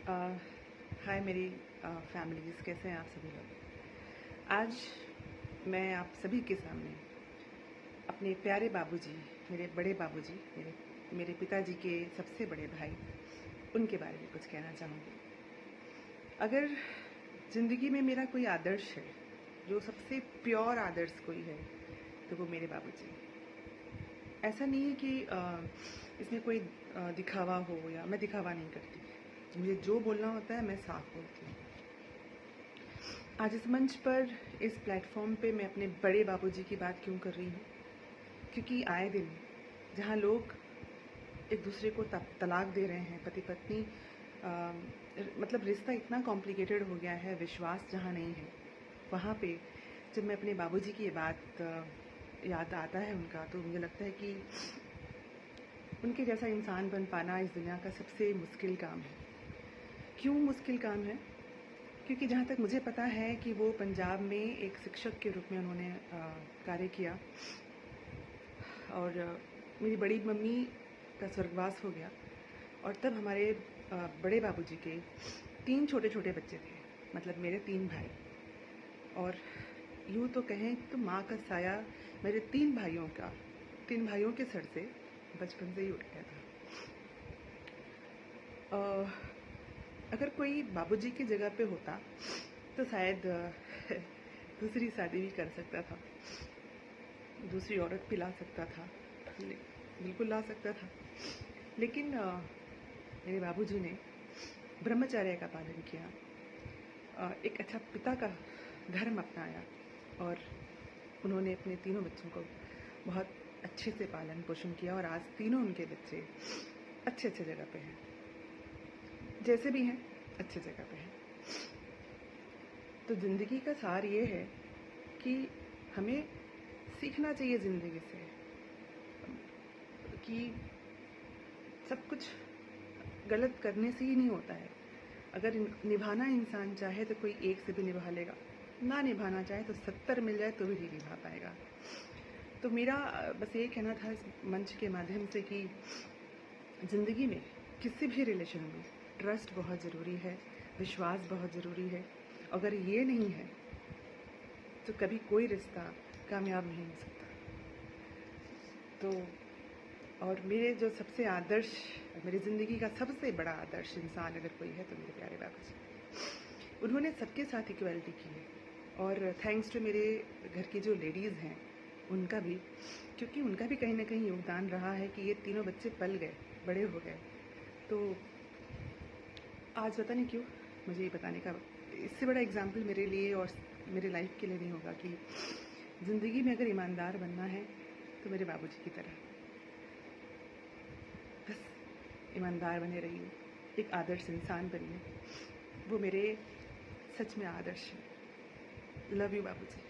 हाय मेरी फैमिलीज़, कैसे हैं आप सभी लोग। आज मैं आप सभी के सामने अपने प्यारे बाबूजी, मेरे बड़े बाबूजी, मेरे पिताजी के सबसे बड़े भाई, उनके बारे में कुछ कहना चाहूँगी। अगर ज़िंदगी में मेरा कोई आदर्श है, जो सबसे प्योर आदर्श कोई है, तो वो मेरे बाबूजी। ऐसा नहीं है कि इसमें कोई दिखावा हो, या मैं दिखावा नहीं करती। मुझे जो बोलना होता है मैं साफ बोलती हूँ। आज इस मंच पर, इस प्लेटफॉर्म पे मैं अपने बड़े बाबूजी की बात क्यों कर रही हूँ? क्योंकि आए दिन जहाँ लोग एक दूसरे को तलाक दे रहे हैं, पति पत्नी मतलब रिश्ता इतना कॉम्प्लिकेटेड हो गया है, विश्वास जहाँ नहीं है, वहाँ पे जब मैं अपने बाबूजी की ये बात याद आता है उनका, तो मुझे लगता है कि उनके जैसा इंसान बन पाना इस दुनिया का सबसे मुश्किल काम है। क्यों मुश्किल काम है? क्योंकि जहाँ तक मुझे पता है कि वो पंजाब में एक शिक्षक के रूप में उन्होंने कार्य किया, और मेरी बड़ी मम्मी का स्वर्गवास हो गया, और तब हमारे बड़े बाबूजी के 3 छोटे छोटे बच्चे थे, मतलब मेरे 3 भाई। और यूँ तो कहें तो माँ का साया मेरे 3 भाइयों के सर से बचपन से ही उठ गया था। अगर कोई बाबूजी की जगह पे होता तो शायद दूसरी शादी भी कर सकता था, दूसरी औरत भी ला सकता था, बिल्कुल ला सकता था। लेकिन मेरे बाबूजी ने ब्रह्मचर्य का पालन किया, एक अच्छा पिता का धर्म अपनाया, और उन्होंने अपने तीनों बच्चों को बहुत अच्छे से पालन पोषण किया, और आज तीनों उनके बच्चे अच्छे अच्छे जगह पे हैं, जैसे भी हैं अच्छे जगह पे हैं। तो ज़िंदगी का सार ये है कि हमें सीखना चाहिए ज़िंदगी से कि सब कुछ गलत करने से ही नहीं होता है। अगर निभाना इंसान चाहे तो कोई एक से भी निभा लेगा, ना निभाना चाहे तो 70 मिल जाए तो भी नहीं निभा पाएगा। तो मेरा बस ये कहना था इस मंच के माध्यम से कि ज़िंदगी में किसी भी रिलेशन में ट्रस्ट बहुत ज़रूरी है, विश्वास बहुत ज़रूरी है। अगर ये नहीं है तो कभी कोई रिश्ता कामयाब नहीं हो सकता। तो और मेरे जो सबसे आदर्श, मेरी ज़िंदगी का सबसे बड़ा आदर्श इंसान अगर कोई है तो मेरे प्यारे बाबूजी। उन्होंने सबके साथ इक्वलिटी की है, और थैंक्स टू मेरे घर की जो लेडीज़ हैं उनका भी, क्योंकि उनका भी कहीं ना कहीं योगदान रहा है कि ये तीनों बच्चे पल गए, बड़े हो गए। तो आज पता नहीं क्यों मुझे ये बताने का, इससे बड़ा एग्जाम्पल मेरे लिए और मेरे लाइफ के लिए नहीं होगा कि ज़िंदगी में अगर ईमानदार बनना है तो मेरे बाबूजी की तरह बस ईमानदार बने रहिए, एक आदर्श इंसान बनिए। वो मेरे सच में आदर्श है। लव यू बाबूजी।